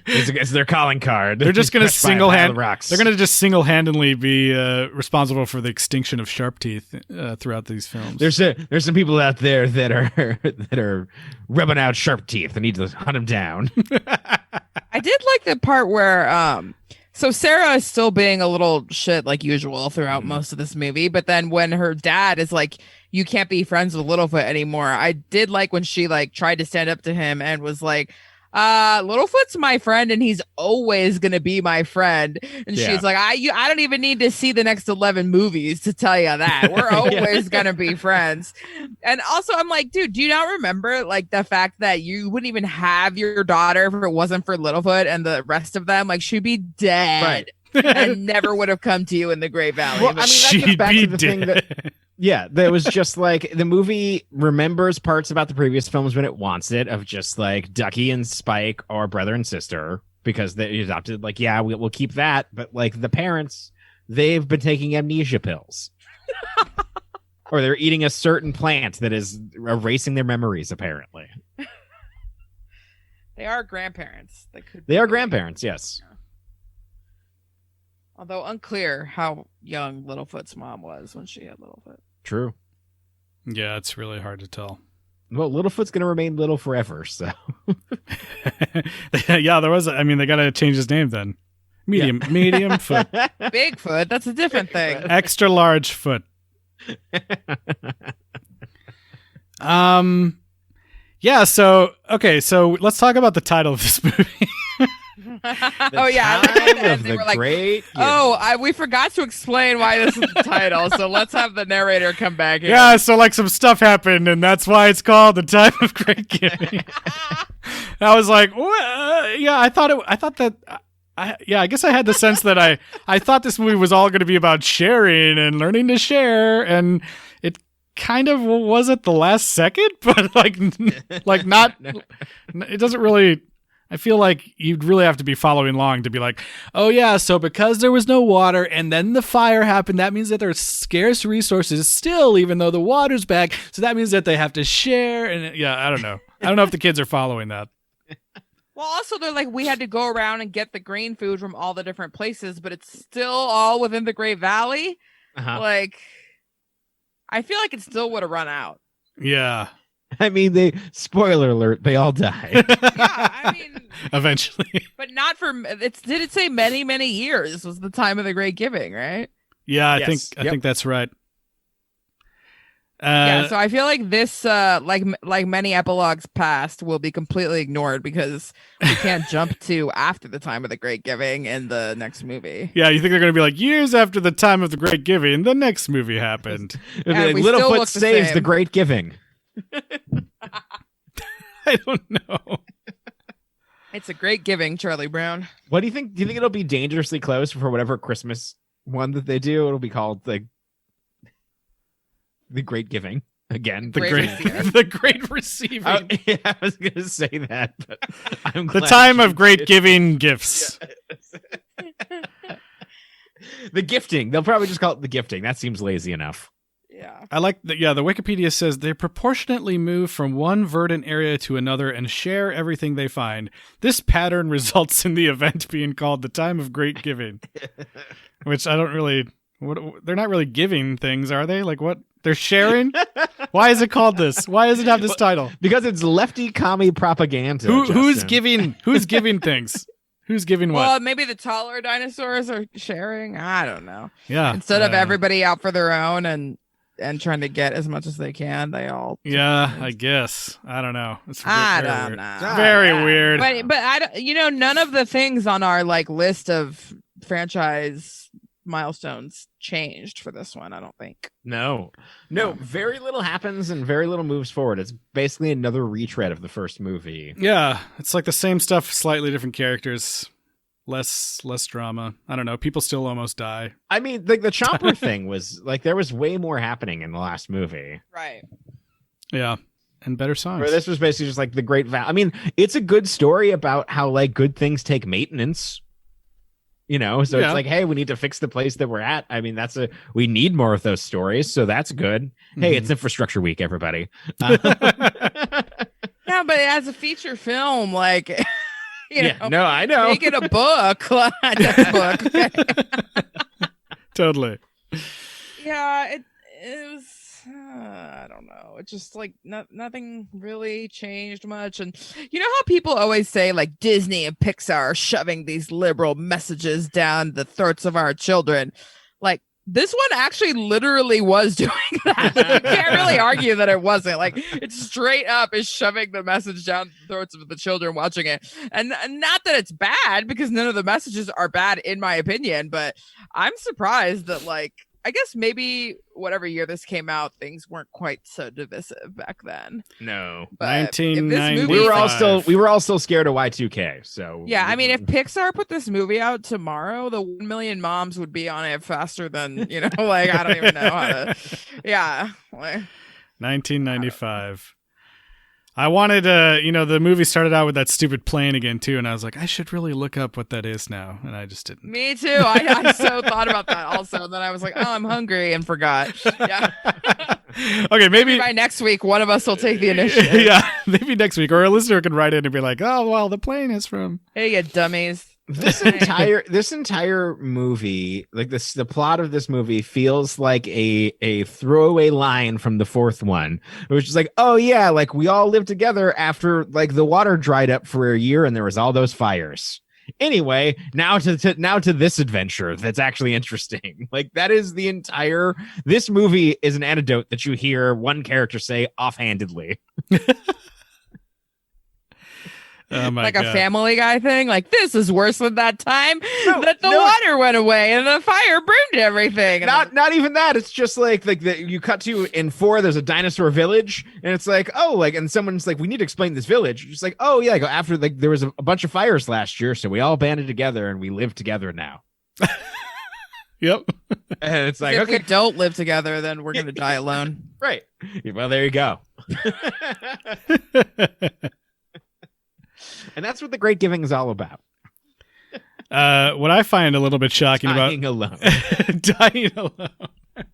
It's their calling card. They're just going to rocks. They're going to just single-handedly be responsible for the extinction of sharp teeth throughout these films. There's some people out there that are rubbing out sharp teeth. I need to hunt them down. I did like the part where so Sarah is still being a little shit like usual throughout most of this movie, but then when her dad is like, you can't be friends with Littlefoot anymore, I did like when she like tried to stand up to him and was like, Littlefoot's my friend and he's always gonna be my friend. And she's like, I don't even need to see the next 11 movies to tell you that. We're always gonna be friends. And also I'm like, dude, do you not remember like the fact that you wouldn't even have your daughter if it wasn't for Littlefoot, and the rest of them like she'd be dead. Right. And never would have come to you in the Great Valley. Well, I mean, that She'd gets back be to the thing that that was just like the movie remembers parts about the previous films when it wants it, of just like Ducky and Spike are brother and sister because they adopted. Like, yeah, we'll keep that, but like the parents, they've been taking amnesia pills, or they're eating a certain plant that is erasing their memories. Apparently, They are grandparents. they are grandparents. Yes. Although unclear how young Littlefoot's mom was when she had Littlefoot. True. Yeah, it's really hard to tell. Well, Littlefoot's going to remain little forever, so. Yeah, there was. I mean, they got to change his name then. Medium foot, Bigfoot, that's a different thing. extra large foot. Yeah. So let's talk about the title of this movie. Oh yeah, Of the great. we forgot to explain why this is the title, so let's have the narrator come back here. Yeah, so like some stuff happened, and that's why it's called The Time of Great Giving. I was like, I guess I had the sense that I thought this movie was all going to be about sharing and learning to share, and it kind of was at the last second, but like not. It doesn't really. I feel like you'd really have to be following along to be like, oh yeah, so because there was no water and then the fire happened, that means that there's scarce resources still, even though the water's back. So that means that they have to share. And yeah, I don't know. I don't know if the kids are following that. Well, also they're like, we had to go around and get the green food from all the different places, but it's still all within the Great Valley. Like, I feel like it still would have run out. Yeah. I mean, spoiler alert, they all die. Yeah, I mean, eventually. but not for did it say many, many years was the time of the Great Giving, right? Yeah, I Yes. think that's right. Yeah, so I feel like this, like many epilogues past, will be completely ignored because we can't jump to after the time of the Great Giving in the next movie. Yeah, you think they're going to be like, years after the time of the Great Giving, the next movie happened. And we still Littlefoot look the saves same. the Great Giving. I don't know. It's a great giving, Charlie Brown. What do you think? Do you think it'll be dangerously close for whatever Christmas one that they do? It'll be called like the Great Giving again. The great receiving. Yeah, I was gonna say that, but I'm The glad time you of great did. giving gifts. The gifting. They'll probably just call it the gifting. That seems lazy enough. Yeah. I like that. Yeah, the Wikipedia says they proportionately move from one verdant area to another and share everything they find. This pattern results in the event being called the time of great giving, which I don't really. They're not really giving things, are they? Like what? They're sharing? Why is it called this? Why does it have this title? Because it's lefty commie propaganda. Who's Justin. giving? Who's giving things? Who's giving what? Well, maybe the taller dinosaurs are sharing. I don't know. Yeah. Instead of everybody out for their own and trying to get as much as they can, they all. Yeah, I guess. I don't know. It's I very don't weird. know. Very weird. But I don't, none of the things on our like list of franchise milestones changed for this one. I don't think. No. Very little happens and very little moves forward. It's basically another retread of the first movie. Yeah, it's like the same stuff, slightly different characters, less drama. I don't know. People still almost die. I mean, like the chopper thing was like there was way more happening in the last movie. Right. Yeah, and better songs. Where this was basically just like the great I mean, it's a good story about how like good things take maintenance. So Yeah. it's like, hey, we need to fix the place that we're at. I mean, we need more of those stories, so that's good. Hey, it's Infrastructure Week, everybody. Yeah, but as a feature film, like, no, I know. make it a book. Just book. Totally. Yeah, it was. I don't know. It just like nothing really changed much. And you know how people always say like Disney and Pixar are shoving these liberal messages down the throats of our children. Like this one actually literally was doing that. You can't really argue that it wasn't. Like it straight up is shoving the message down the throats of the children watching it. And not that it's bad, because none of the messages are bad in my opinion, but I'm surprised that like I guess maybe whatever year this came out, things weren't quite so divisive back then. No. But if this 1990. movie- We were all still scared of Y2K. So Yeah, I mean, if Pixar put this movie out tomorrow, the 1 million moms would be on it faster than like I don't even know how to. Yeah, like, 1995. I wanted the movie started out with that stupid plane again too, and I was like, I should really look up what that is now, and I just didn't. me too. I so thought about that also. And then I was like, oh, I'm hungry and forgot. Yeah. Okay, maybe By next week, one of us will take the initiative. yeah, maybe next week, or a listener can write in and be like, oh well, the plane is from. Hey, you dummies. this entire movie, like the plot of this movie feels like a throwaway line from the fourth one, which is like, oh yeah, like we all lived together after like the water dried up for a year and there was all those fires. Anyway, now to this adventure that's actually interesting. Like that is the entire. This movie is an anecdote that you hear one character say offhandedly. Oh my Like God. a Family Guy thing. Like this is worse than that time that the no. water went away and the fire burned everything. And Not even that. It's just like you cut to in 4. There's a dinosaur village, and it's like, oh, like, and someone's like, we need to explain this village. It's like, oh yeah, like, after like there was a bunch of fires last year, so we all banded together and we live together now. Yep. And it's like, if okay, we don't live together, then we're gonna die alone. right. Well, there you go. And that's what the Great Giving is all about. What I find a little bit shocking Dying alone. dying alone.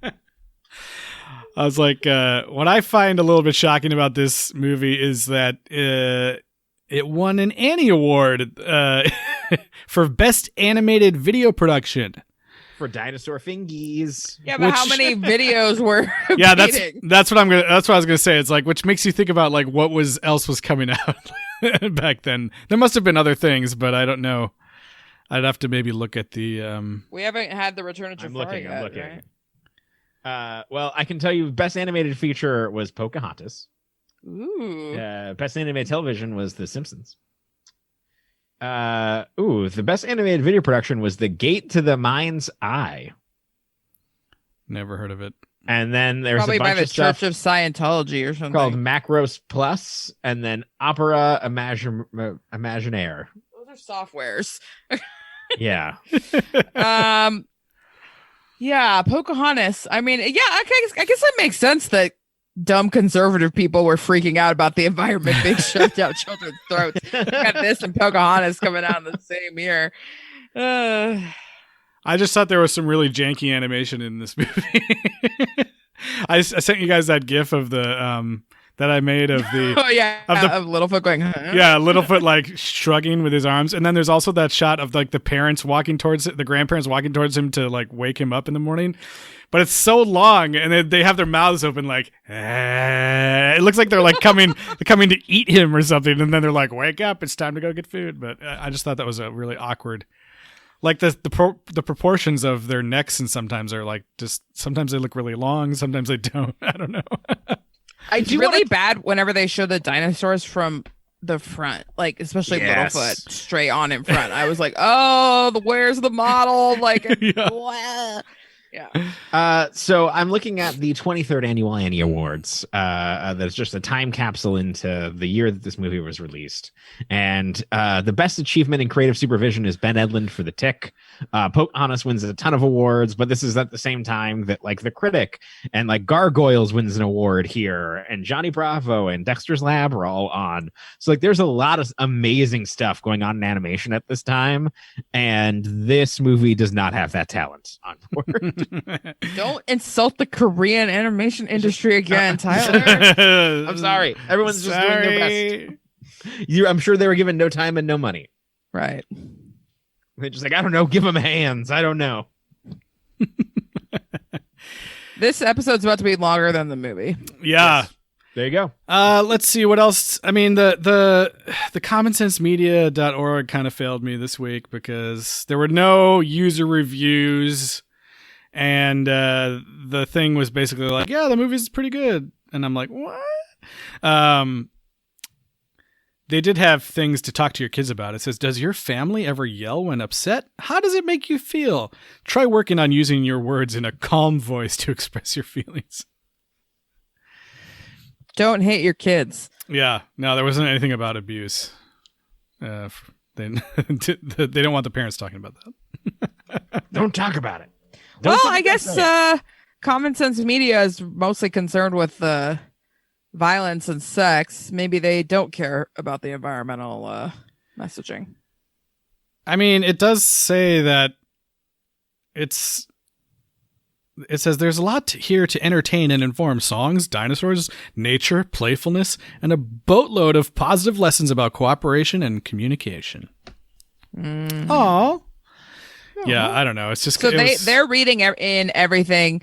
I was like, what I find a little bit shocking about this movie is that it won an Annie Award for Best Animated Video Production. For dinosaur fingies. Yeah, but how many videos were Yeah, beating? that's what I was gonna say. It's like, which makes you think about like what else was coming out back then. There must have been other things, but I don't know. I'd have to maybe look at the. We haven't had the Return of Jafar I'm yet, looking. right? Well, I can tell you, best animated feature was Pocahontas. Ooh. Best animated television was The Simpsons. The best animated video production was The Gate to the Mind's Eye. Never heard of it. And then there's Probably a bunch by the of stuff Church of Scientology or something. called Macros Plus, and then Opera Imaginaire. Those are softwares. Yeah. Yeah, Pocahontas. I mean, yeah, I guess that makes sense that dumb conservative people were freaking out about the environment being shoved down children's throats. We got this and Pocahontas coming out in the same year. I just thought there was some really janky animation in this movie. I sent you guys that GIF of the that I made of the of Littlefoot going. Huh? Yeah, Littlefoot like shrugging with his arms, and then there's also that shot of like the parents walking towards the grandparents walking towards him to like wake him up in the morning. But it's so long, and they have their mouths open like, it looks like they're like coming to eat him or something, and then they're like, wake up, it's time to go get food. But I just thought that was a really awkward. Like the proportions of their necks, and sometimes are like just sometimes they look really long, sometimes they don't. I don't know. It's really bad whenever they show the dinosaurs from the front, like especially Littlefoot straight on in front. I was like, oh, where's the model? Like, yeah. So I'm looking at the 23rd annual Annie Awards. That's just a time capsule into the year that this movie was released. And the best achievement in creative supervision is Ben Edlund for The Tick. Pocahontas wins a ton of awards, but this is at the same time that like The Critic and like Gargoyles wins an award here, and Johnny Bravo and Dexter's Lab are all on. So like there's a lot of amazing stuff going on in animation at this time, and this movie does not have that talent on board. Don't insult the Korean animation industry again, Tyler. I'm sorry. Everyone's just doing their best. I'm sure they were given no time and no money. Right. They're just like, I don't know, give them hands. I don't know. This episode's about to be longer than the movie. Yeah. Yes. There you go. Let's see what else. I mean, the commonsensemedia.org kind of failed me this week because there were no user reviews. And the thing was basically like, yeah, the movie's pretty good. And I'm like, what? They did have things to talk to your kids about. It says, does your family ever yell when upset? How does it make you feel? Try working on using your words in a calm voice to express your feelings. Don't hate your kids. Yeah. No, there wasn't anything about abuse. They don't want the parents talking about that. Don't talk about it. Well, I guess Common Sense Media is mostly concerned with violence and sex. Maybe they don't care about the environmental messaging. I mean, it does say that it says there's a lot here to entertain and inform: songs, dinosaurs, nature, playfulness, and a boatload of positive lessons about cooperation and communication. Aww. Yeah, I don't know. It's just so they're reading in everything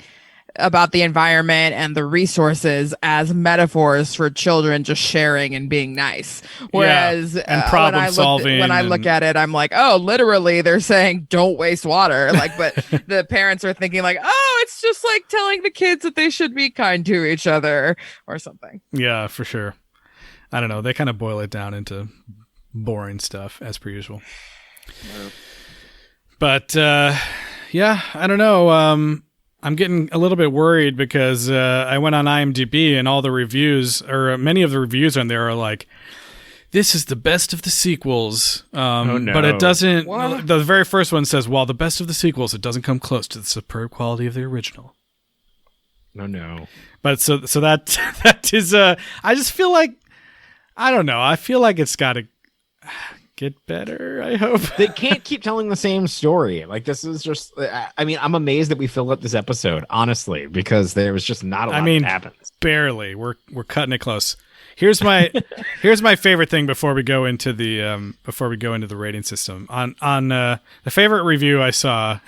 about the environment and the resources as metaphors for children just sharing and being nice. Whereas and problem solving. When I look at it, I'm like, oh, literally, they're saying don't waste water. Like, but the parents are thinking like, oh, it's just like telling the kids that they should be kind to each other or something. Yeah, for sure. I don't know. They kind of boil it down into boring stuff as per usual. Yeah. But, yeah, I don't know. I'm getting a little bit worried because I went on IMDb and all the reviews, or many of the reviews on there are like, this is the best of the sequels. Oh, no. But it doesn't. What? The very first one says, while the best of the sequels, it doesn't come close to the superb quality of the original. No. But so that is, I just feel like, I don't know. I feel like it's got to get better, I hope. They can't keep telling the same story. Like, this is just, I mean, I'm amazed that we filled up this episode, honestly, because there was just not a lot that happens. Barely. We're cutting it close. Here's my favorite thing before we go into the rating system. On the favorite review I saw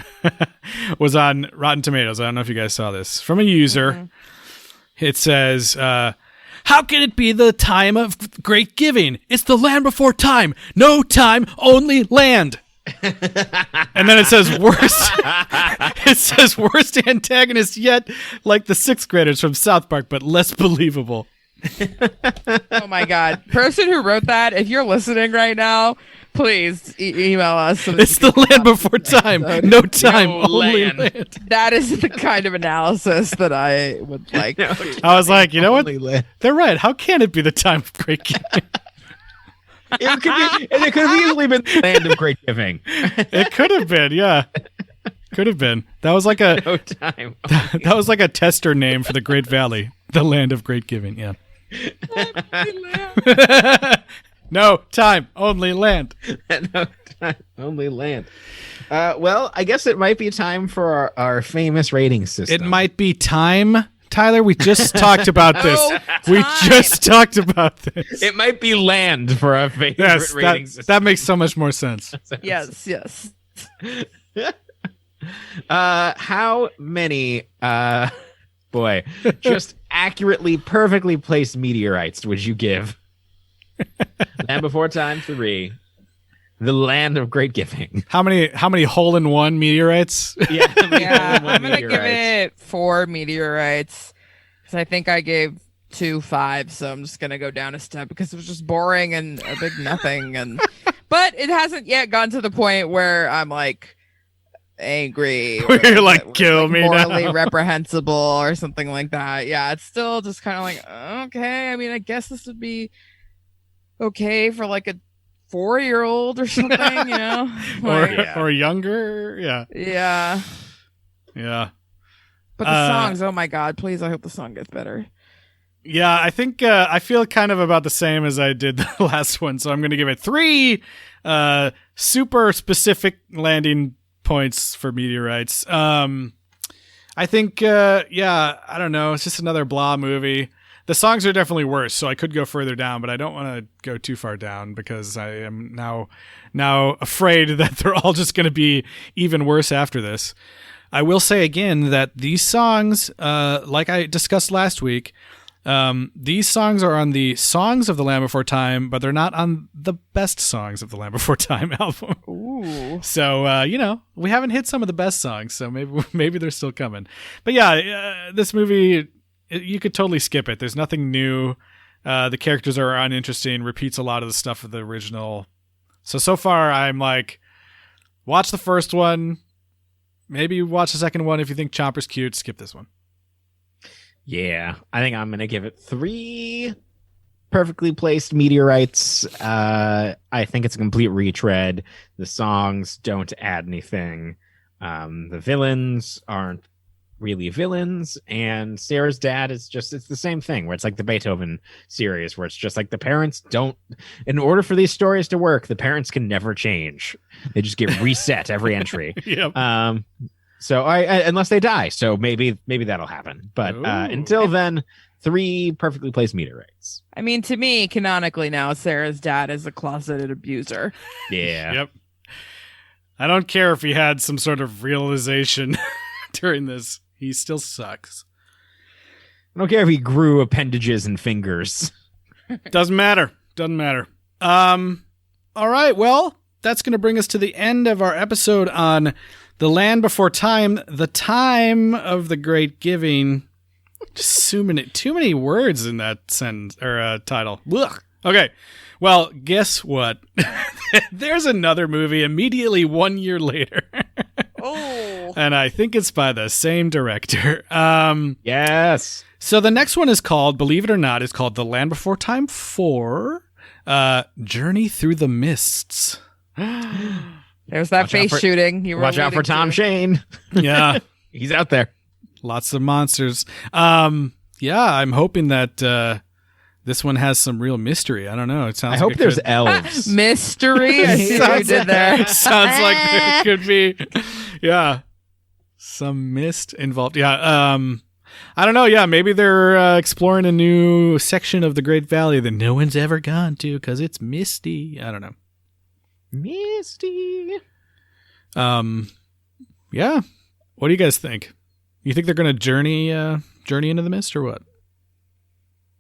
was on Rotten Tomatoes. I don't know if you guys saw this. From a user. Mm-hmm. It says, how can it be the time of great giving? It's the land before time. No time, only land. And then it says worst. It says worst antagonist yet, like the sixth graders from South Park, but less believable. Oh my God. Person who wrote that, if you're listening right now, Please email us. So It's the land before time. No time, only land. That is the kind of analysis that I would like. I was like, you know what? They're right. How can it be the time of great giving? It could have easily been the land of great giving. It could have been, yeah. Could have been. That was like a No time. that was like a tester name for the Great Valley, the land of great giving. Yeah. No time, only land. No time, only land. Well, I guess it might be time for our famous rating system. It might be time, Tyler. We just talked about this. We just talked about this. It might be land for our favorite Yes, rating system. that makes so much more sense. Yes. How many just accurately, perfectly placed meteorites would you give Land Before Time 3, the land of great giving? How many hole-in-one meteorites? Yeah, I'm gonna give it 4 meteorites because I think I gave 2 5, so I'm just gonna go down a step because it was just boring and a big nothing. But it hasn't yet gotten to the point where I'm like angry or You're like, kill me morally now. reprehensible or something like that. Yeah, it's still just kind of like, okay, I mean, I guess this would be okay for like a 4-year-old or something, you know, or younger. Yeah. But the songs, oh my god, please, I hope the song gets better. Yeah, I think I feel kind of about the same as I did the last one, so I'm going to give it 3 super specific landing points for meteorites. I think, I don't know. It's just another blah movie. The songs are definitely worse, so I could go further down, but I don't want to go too far down because I am now afraid that they're all just going to be even worse after this. I will say again that these songs, like I discussed last week, these songs are on the Songs of the Land Before Time, but they're not on the Best Songs of the Land Before Time album. Ooh. So, we haven't hit some of the best songs, so maybe they're still coming. But yeah, this movie, you could totally skip it. There's nothing new. The characters are uninteresting, repeats a lot of the stuff of the original. So far, I'm like, watch the first one. Maybe watch the second one. If you think Chomper's cute, skip this one. Yeah, I think I'm going to give it 3 perfectly placed meteorites. I think it's a complete retread. The songs don't add anything. The villains aren't really villains. And Sarah's dad is it's the same thing where it's like the Beethoven series where it's just like the parents don't, in order for these stories to work, the parents can never change. They just get reset every entry. Yep. So unless they die, so maybe that'll happen. But until then, 3 perfectly placed meteorites. I mean, to me, canonically now, Sarah's dad is a closeted abuser. Yeah. Yep. I don't care if he had some sort of realization during this. He still sucks. I don't care if he grew appendages and fingers. Doesn't matter. All right. Well, that's going to bring us to the end of our episode on The Land Before Time, the time of the great giving. Just too many words in that sentence or title. Ugh. Okay. Well, guess what? There's another movie immediately 1 year later. Oh. And I think it's by the same director. Yes. So the next one is called, believe it or not, is called The Land Before Time 4, Journey Through the Mists. There's that face shooting. You were Watch out for Tom Shane. Yeah. He's out there. Lots of monsters. Yeah, I'm hoping that this one has some real mystery. I don't know. It sounds. I hope there's elves. Mystery. I see what you did there. Sounds like there could be. Yeah, some mist involved. Yeah. I don't know. Yeah, maybe they're exploring a new section of the Great Valley that no one's ever gone to because it's misty. I don't know. Misty. Yeah. What do you guys think? You think they're going to journey into the mist or what?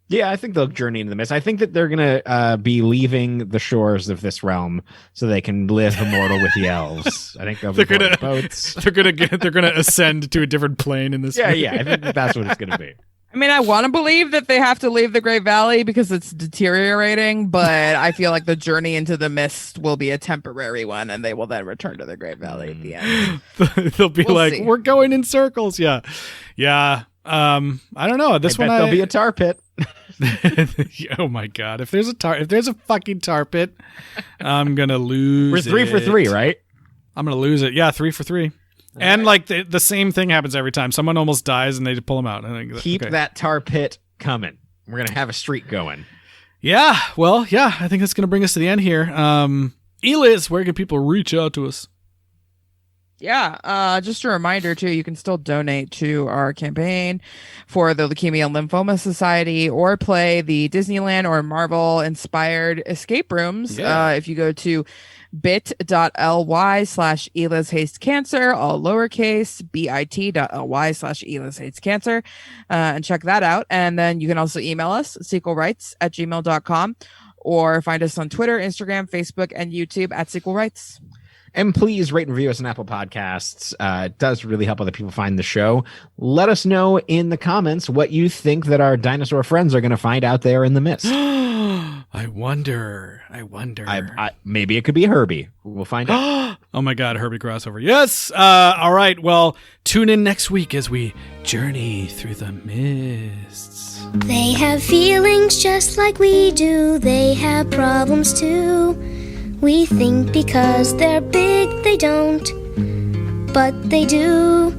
Yeah, I think they'll journey into the mist. I think that they're going to be leaving the shores of this realm so they can live immortal with the elves. I think they'll be boarding boats. They're going to ascend to a different plane in this. Yeah, movie. yeah. I think that's what it's going to be. I mean, I want to believe that they have to leave the Great Valley because it's deteriorating, but I feel like the journey into the mist will be a temporary one, and they will then return to the Great Valley at the end. They'll be We'll like, see. we're going in circles. Yeah. I don't know. This I one bet there'll be a tar pit. Oh my god! If there's a fucking tar pit, I'm gonna lose. We're 3 for 3, right? I'm gonna lose it. Yeah, 3 for 3. And like the same thing happens every time. Someone almost dies and they pull them out. I think Keep that tar pit coming. We're gonna have a streak going. Yeah. Well, yeah. I think that's gonna bring us to the end here. Eliz, where can people reach out to us? Yeah, just a reminder too, you can still donate to our campaign for the Leukemia Lymphoma Society or play the Disneyland or Marvel inspired escape rooms. Yeah. If you go to bit.ly/Eliz Hates Cancer, all lowercase, bit.ly/Eliz Hates Cancer, and check that out. And then you can also email us, sequelrights@gmail.com, or find us on Twitter, Instagram, Facebook, and YouTube at sequelrights. And please rate and review us on Apple Podcasts. It does really help other people find the show. Let us know in the comments what you think that our dinosaur friends are going to find out there in the mist. I wonder. Maybe it could be Herbie. We'll find out. Oh my god, Herbie crossover. Yes. All right. Well, tune in next week as we journey through the mists. They have feelings just like we do. They have problems too. We think because they're big, they don't. But they do.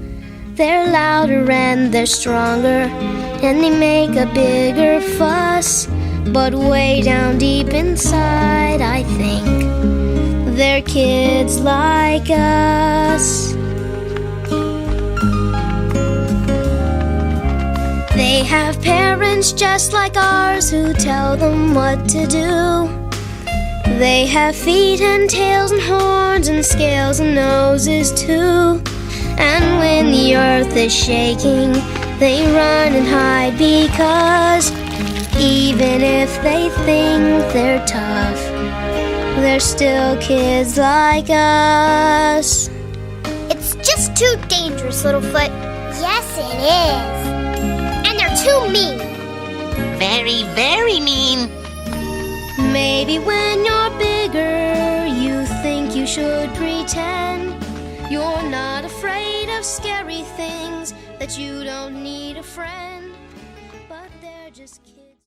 They're louder and they're stronger, and they make a bigger fuss. But way down deep inside, I think they're kids like us. They have parents just like ours who tell them what to do. They have feet and tails and horns and scales and noses too. And when the earth is shaking, they run and hide because even if they think they're tough, they're still kids like us. It's just too dangerous, Littlefoot. Yes, it is. And they're too mean. Very, very mean. Maybe when you're bigger, you think you should pretend you're not afraid of scary things, that you don't need a friend, but they're just